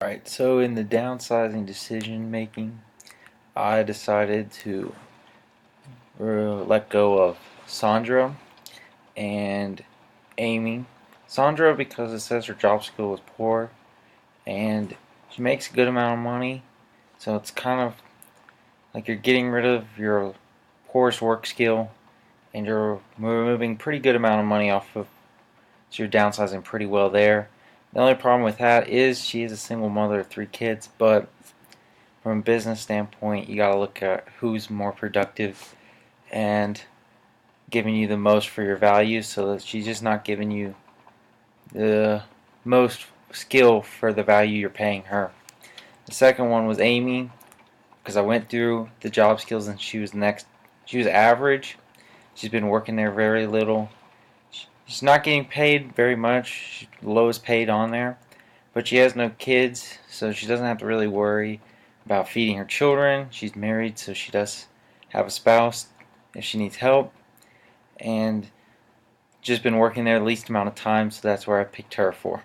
Alright, so in the downsizing decision making, I decided to let go of Sandra and Amy. Sandra because it says her job skill was poor and she makes a good amount of money, so it's kind of like you're getting rid of your poorest work skill and you're removing pretty good amount of money off of, so you're downsizing pretty well there. The only problem with that is she is a single mother of 3 kids, but from a business standpoint, you got to look at who's more productive and giving you the most for your value, so that she's just not giving you the most skill for the value you're paying her. The second one was Amy, because I went through the job skills and she was next. She was average. She's been working there very little. She's not getting paid very much. She's the lowest paid on there, but she has no kids, so she doesn't have to really worry about feeding her children. She's married, so she does have a spouse if she needs help, and just been working there the least amount of time, so that's where I picked her for.